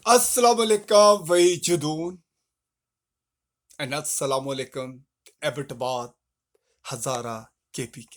Assalamu alaikum Wajidun and Assalamu alaikum Abbottabad Hazara KPK.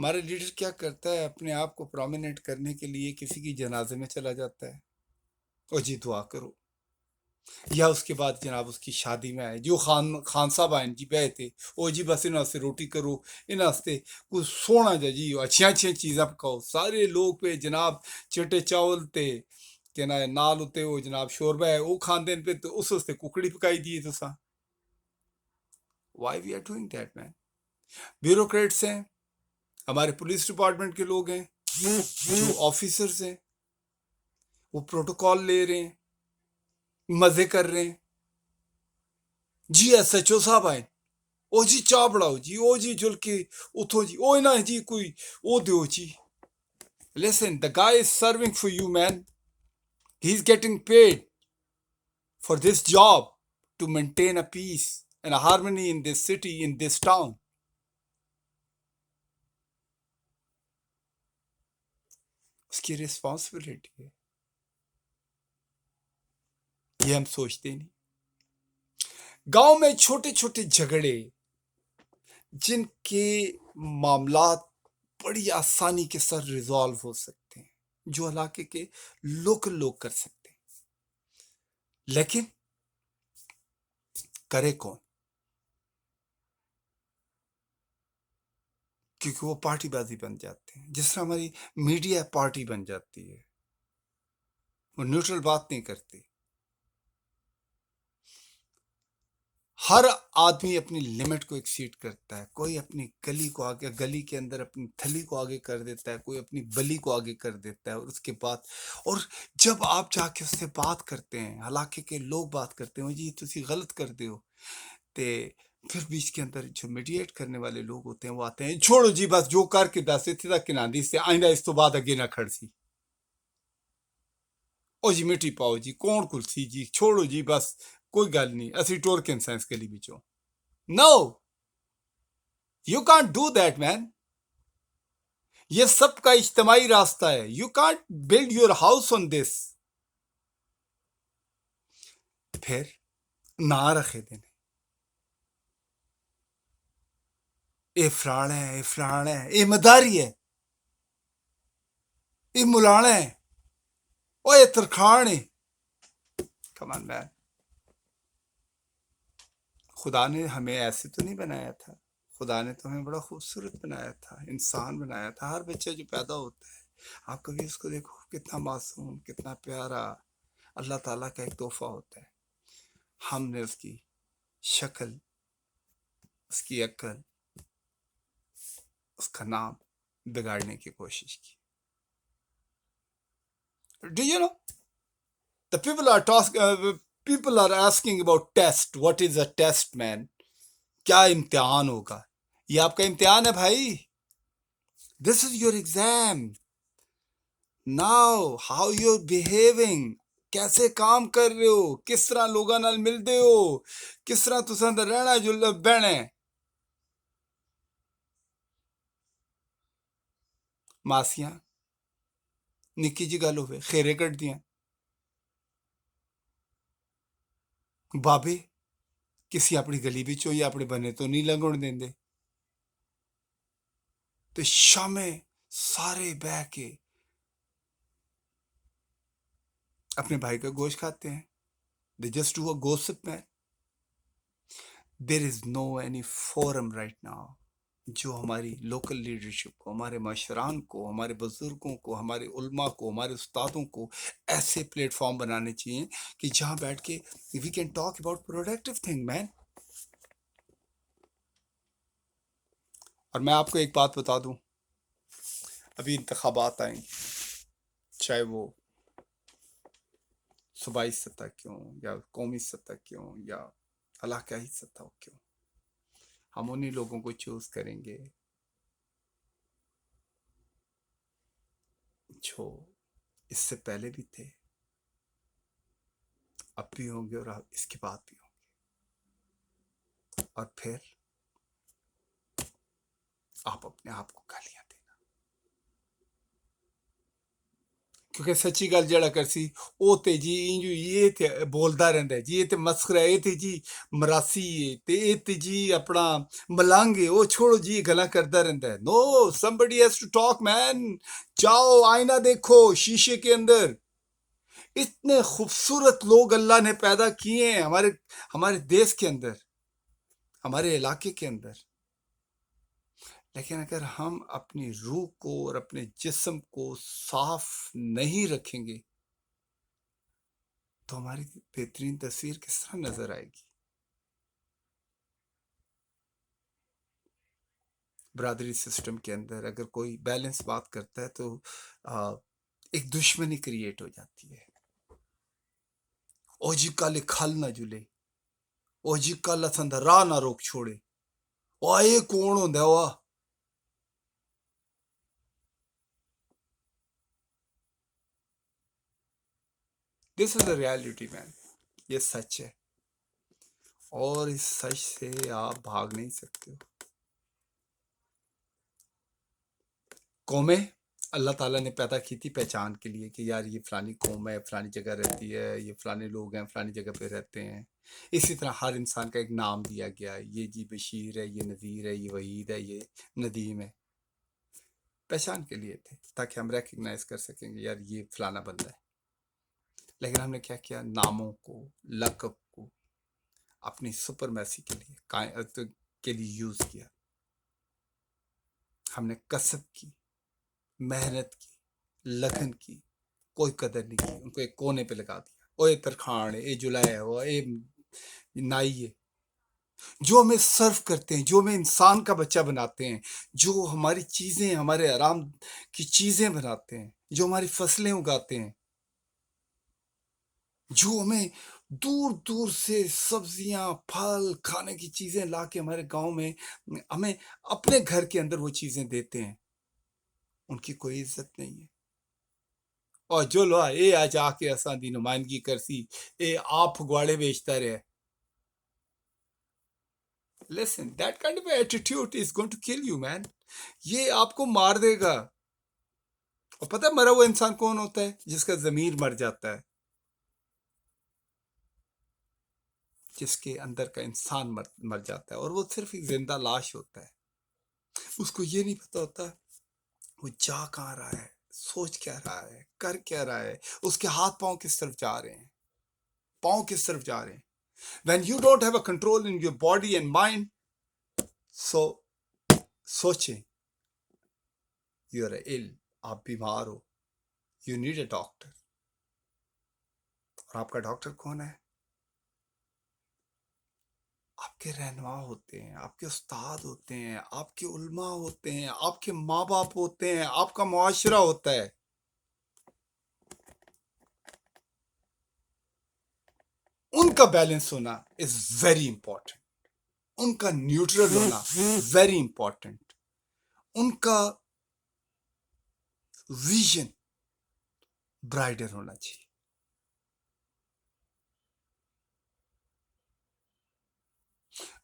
ہمارا leader کیا کرتا ہے؟ اپنے آپ کو پرومیننٹ کرنے کے لیے کسی کی جنازے میں چلا جاتا ہے، اور جی دعا کرو، یا اس کے بعد جناب اس کی شادی میں آئے جو خان صاحب آئے جی بہ تھے، او جی بس انہوں سے روٹی کرو، انہوں سے کچھ سونا جا جی اچھیاں اچھیاں چیزاں پکاؤ، سارے لوگ پہ جناب چٹے چاول تے کہ نال ہوتے وہ جناب شوربہ ہے وہ کھاندے پہ، تو اس واسطے ککڑی پکائی دیے تو سا why we are doing that man. Bureaucrats ہیں، ہمارے پولیس ڈپارٹمنٹ کے لوگ ہیں، جو آفیسرز ہیں، وہ پروٹوکال لے رہے ہیں، مزے کر رہے ہیں. جی ایس ایچ او صاحب آئے، او جی چاہ بڑھاؤ جی، او جی جل کے اتھو جی، او نہ جی کوئی او دیو جی. Listen, the guy is serving for you, man. He's getting paid for this job to maintain a peace and a harmony in this city, in this town. اس کی ریسپانسبلٹی ہے، یہ ہم سوچتے نہیں. گاؤں میں چھوٹے چھوٹے جھگڑے جن کے معاملات بڑی آسانی کے ساتھ ریزالو ہو سکتے ہیں، جو علاقے کے لوکل لوگ کر سکتے ہیں، لیکن کرے کون؟ کیونکہ وہ پارٹی بازی بن جاتے ہیں. جس طرح ہماری میڈیا پارٹی بن جاتی ہے، وہ نیوٹرل بات نہیں کرتی. ہر آدمی اپنی لمٹ کو ایکسیڈ کرتا ہے، کوئی اپنی گلی کو آگے، گلی کے اندر اپنی تھلی کو آگے کر دیتا ہے، کوئی اپنی بلی کو آگے کر دیتا ہے، اور اس کے بعد اور جب آپ جا کے اس سے بات کرتے ہیں، علاقے کے لوگ بات کرتے ہیں جی تسی غلط کر دے ہو، تے پھر بیچ کے اندر جو میڈیٹ کرنے والے لوگ ہوتے ہیں وہ آتے ہیں، چھوڑو جی بس جو کر کے دس اتنے تک کناندی سے آئندہ اس تو بعد اگے نہ کھڑ سی، او جی مٹی پاؤ جی کون کل سی جی، چھوڑو جی بس کوئی گل نہیں، اسی ٹور کن سائنس کے لیے بچوں. No, you can't do that man. یہ سب کا اجتماعی راستہ ہے. You can't build your house on this. پھر نہ رکھے دینے، اے فلانا ہے، اے فلانا ہے، اے مداری ہے، اے مولانا ہے، او اے ترخان ہے. کم آن مین، خدا نے ہمیں ایسے تو نہیں بنایا تھا. خدا نے تو ہمیں بڑا خوبصورت بنایا تھا، انسان بنایا تھا. ہر بچہ جو پیدا ہوتا ہے آپ کبھی اس کو دیکھو کتنا معصوم، کتنا پیارا، اللہ تعالیٰ کا ایک تحفہ ہوتا ہے. ہم نے اس کی شکل، اس کی عقل، اس کا نام بگاڑنے کی کوشش کی. Do you know the people are asking about test. What is a test, man? کیا امتحان ہوگا؟ یہ آپ کا امتحان ہے بھائی. This is your exam. Now, how you're behaving. کیسے کام کر رہے ہو، کس طرح لوگوں نال ملتے ہو، کس طرح تساں اندر رہنا جو بہنا ہے. ماسیاں نکی جی گل ہوئے خیرے کٹ دیاں، بابے کسی اپنی گلی بچوں یا اپنے بنے تو نہیں لنگن دیں دے، تو شامیں سارے بہ کے اپنے بھائی کا گوشت کھاتے ہیں. They just do a gossip, man. There is no any forum right now جو ہماری لوکل لیڈرشپ کو، ہمارے معاشران کو، ہمارے بزرگوں کو، ہمارے علماء کو، ہمارے استادوں کو ایسے پلیٹ فارم بنانے چاہیے کہ جہاں بیٹھ کے we can talk about productive thing, man. اور میں آپ کو ایک بات بتا دوں، ابھی انتخابات آئیں گے، چاہے وہ صوبائی سطح کیوں یا قومی سطح کیوں یا علاقائی سطح کیوں، ہم انہی لوگوں کو چوز کریں گے جو اس سے پہلے بھی تھے، اب بھی ہوں گے، اور اس کے بعد بھی ہوں گے. اور پھر آپ اپنے آپ کو گالیاں دینا. کیونکہ سچی گل جڑا کرسی او تے جی انجو یہ تے بولدا رہندا ہے جی، یہ تے مسخرہ ہے، یہ تے جی مراسی ہے تے یہ تے جی اپنا ملنگ ہے، او چھوڑو جی گلاں کردا رہندا ہے. نو somebody has to talk man. جاؤ آئینہ دیکھو شیشے کے اندر. اتنے خوبصورت لوگ اللہ نے پیدا کیے ہیں ہمارے دیس کے اندر، ہمارے علاقے کے اندر، لیکن اگر ہم اپنی روح کو اور اپنے جسم کو صاف نہیں رکھیں گے تو ہماری بہترین تصویر کس طرح نظر آئے گی؟ برادری سسٹم کے اندر اگر کوئی بیلنس بات کرتا ہے تو ایک دشمنی کریٹ ہو جاتی ہے. او جی کالے کھل نہ جلے، او جی کال اتھن دا راہ نہ روک چھوڑے، او اے کون ہوندا وا؟ دس از اے ریالٹی مین. یہ سچ ہے اور اس سچ سے آپ بھاگ نہیں سکتے. قومیں اللہ تعالیٰ نے پیدا کی تھی پہچان کے لیے کہ یار یہ فلانی قوم ہے، فلانی جگہ رہتی ہے، یہ فلانے لوگ ہیں فلانی جگہ پہ رہتے ہیں. اسی طرح ہر انسان کا ایک نام دیا گیا ہے، یہ جی بشیر ہے، یہ نذیر ہے، یہ وحید ہے، یہ ندیم ہے. پہچان کے لیے تھے تاکہ ہم ریکگنائز کر سکیں گے یار یہ فلانا بندہ ہے. لیکن ہم نے کیا کیا؟ ناموں کو، لقب کو اپنی سپرمیسی کے لیے یوز کیا. ہم نے کسب کی، محنت کی، لگن کی، کوئی قدر نہیں کی. ان کو ایک کونے پہ لگا دیا. او اے ترخان ہے، اے جلائے ہو، اے نائی ہے. جو ہمیں سرو کرتے ہیں، جو ہمیں انسان کا بچہ بناتے ہیں، جو ہماری چیزیں، ہمارے آرام کی چیزیں بناتے ہیں، جو ہماری فصلیں اگاتے ہیں، جو ہمیں دور دور سے سبزیاں پھل کھانے کی چیزیں لا کے ہمارے گاؤں میں ہمیں اپنے گھر کے اندر وہ چیزیں دیتے ہیں، ان کی کوئی عزت نہیں ہے. اور جو لو اے آج آ کے اساں دی نمائندگی کرسی، اے آپ گواڑے بیچتا رہے. Listen, that kind of attitude is going to kill you, man. یہ آپ کو مار دے گا. اور پتہ ہے مرا ہوا انسان کون ہوتا ہے؟ جس کا ضمیر مر جاتا ہے، جس کے اندر کا انسان مر جاتا ہے اور وہ صرف ایک زندہ لاش ہوتا ہے. اس کو یہ نہیں پتا ہوتا وہ جا کہاں رہا ہے، سوچ کیا رہا ہے، کر کیا رہا ہے، اس کے ہاتھ پاؤں کس طرف جا رہے ہیں، پاؤں کس طرف جا رہے ہیں. When you don't have a control in your body and mind, so سوچیں you are ill، آپ بیمار ہو، you need a doctor. اور آپ کا ڈاکٹر کون ہے؟ آپ کے رہنما ہوتے ہیں، آپ کے استاد ہوتے ہیں، آپ کے علماء ہوتے ہیں، آپ کے ماں باپ ہوتے ہیں، آپ کا معاشرہ ہوتا ہے. ان کا بیلنس ہونا از ویری امپورٹنٹ. ان کا نیوٹرل ہونا ویری امپورٹنٹ. ان کا ویژن برائٹر ہونا چاہیے.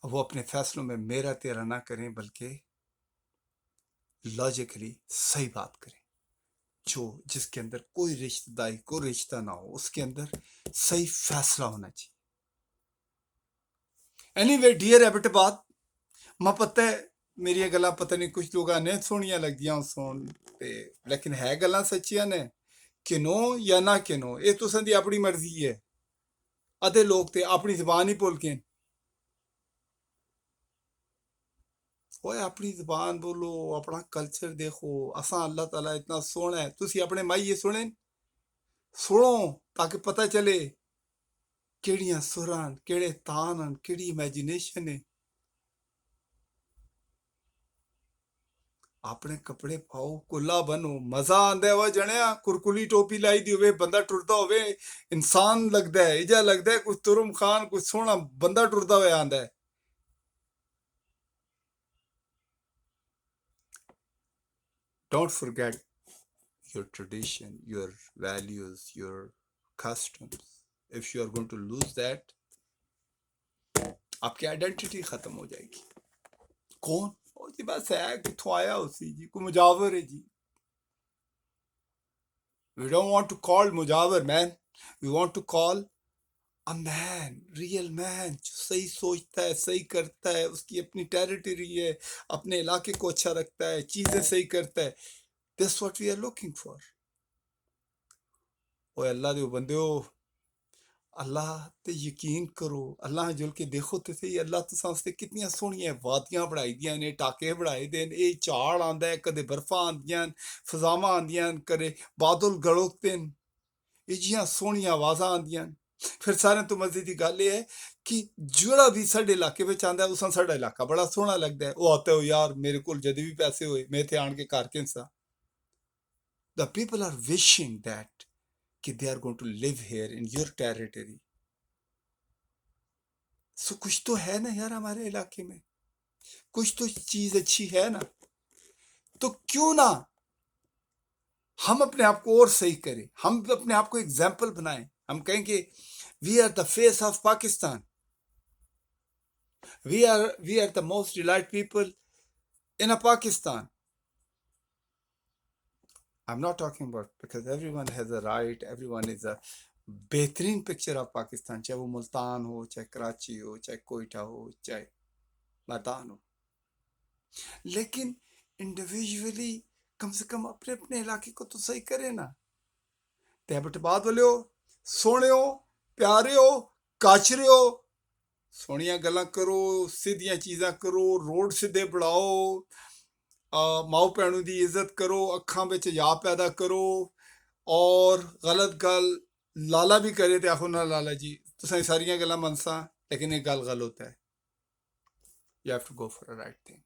وہ اپنے فیصلوں میں میرا تیرا نہ کریں بلکہ لاجیکلی صحیح بات کریں. جس کے اندر کوئی رشتہ داری، کوئی رشتہ نہ ہو، اس کے اندر صحیح فیصلہ ہونا چاہیے. اینی وے ڈیئر ایبٹ بات ماں پتہ ہے میری گلاں پتہ نہیں کچھ لوگ نے سونیاں لگدیاں سون تے، لیکن ہے گلاں سچیاں نے کنو یا نہ کنو، یہ تساں دی اپنی مرضی ہے. ادھے لوگ تے اپنی زبان ہی بھول کے، اوے اپنی زبان بولو، اپنا کلچر دیکھو. اساں اللہ تعالیٰ اتنا سونا ہے، تسی اپنے مائیے سنیں، سنو تاکہ پتہ چلے کیڑیاں سران، کیڑے تان، کیڑی امیجینیشن ہے. اپنے کپڑے پاؤ، کلا بنو، مزہ آندا ہے. وہ جنیا کرکلی ٹوپی لائی دی ہوئے، بندہ ٹردا ہوئے، انسان لگدا ہے، ایجا لگدا ہے کچھ ترم خان، کچھ سونا بندہ ٹردا ہوئے آندا ہے. Don't forget your tradition, your values, your customs. If you are going to lose that, آپ کی آئیڈینٹی ختم ہو جائے گی. کون؟ او جی بس ہے کتوں آیا اسی جی، کوئی مجاور ہے جی. We don't want to call Mujawar, man. We want to call a man, real man, جو صحیح سوچتا ہے, صحیح کرتا ہے, اس کی اپنی ٹیریٹری ہے, اپنے علاقے کو اچھا رکھتا ہے, چیزیں صحیح کرتا ہے. That's what we are looking for. اوے اللہ دے بندیو, اللہ تے یقین کرو, اللہ جل کے دیکھو تے صحیح, اللہ تو سانستے کتنی سونی وادیاں بڑھائی دیاں نے, ٹاکے بڑھائے دے نے, چاڑ آندا ہے, کدے برفاں آندیاں, فضاواں آندیاں, کدے بادل گڑوکتے ہیں, یہ جیاں سونی آوازاں آندیاں. پھر سارے تو مزے دی گل یہ ہے کہ جڑا بھی ساڈے علاقے میں آندا ہے, اساں ساڈا علاقہ بڑا سوہنا لگدا ہے. وہ آتا ہے, یار میرے کول جدی بھی پیسے ہوئے میں تے آن کے کر کے سا. The people are wishing that کہ they are going to live here in your territory. سو کچھ تو ہے نا یار ہمارے علاقے میں, کچھ تو چیز اچھی ہے نا, تو کیوں نہ ہم اپنے آپ کو اور صحیح کریں, ہم اپنے آپ کو ایگزامپل بنائیں. ہم کہیں کہ we are the face of Pakistan, we are the most delighted people in a Pakistan. I'm not talking about, because everyone has a right, everyone is a بہترین پکچر آف پاکستان, چاہے وہ ملتان ہو, چاہے کراچی ہو, چاہے کوئٹہ ہو, چاہے میدان ہو, لیکن انڈیویجولی کم سے کم اپنے اپنے علاقے کو تو صحیح کرے نا. تیبٹ باد والے ہو, سونے ہو, پیارے ہو, کاچرے ہو, سونیاں گلاں کرو, سیدھیاں چیزاں کرو, روڈ سیدھے بڑھاؤ, ماؤ بھینوں دی عزت کرو, اکھاں وچ یا پیدا کرو, اور غلط گل لالا بھی کرے تے آخو نا لالا جی تساں ساریاں گلاں منساں, لیکن ایک گل غلط ہے. You have to go for a right thing.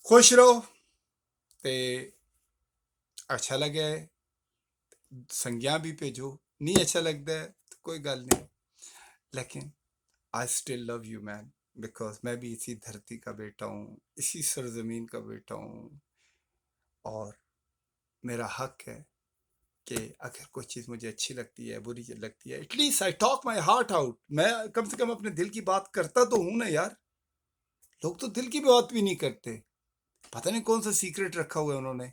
خوش رہو, تے اچھا لگا ہے سنگیاں بھی بھیجو, نہیں اچھا لگتا ہے تو کوئی گل نہیں, لیکن I still love you man, because میں بھی اسی دھرتی کا بیٹا ہوں, اسی سرزمین کا بیٹا ہوں, اور میرا حق ہے کہ اگر کوئی چیز مجھے اچھی لگتی ہے, بری لگتی ہے, at least I talk my heart out. میں کم سے کم اپنے دل کی بات کرتا تو ہوں نا یار. لوگ تو دل کی بات بھی نہیں کرتے, پتہ نہیں کون سا سیکرٹ رکھا ہوا ہے انہوں نے.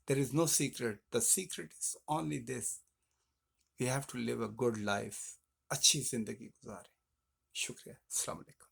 There is no secret. The secret is only this. We have to live a good life. اچھی زندگی گزاریں. شکریہ. السلام علیکم.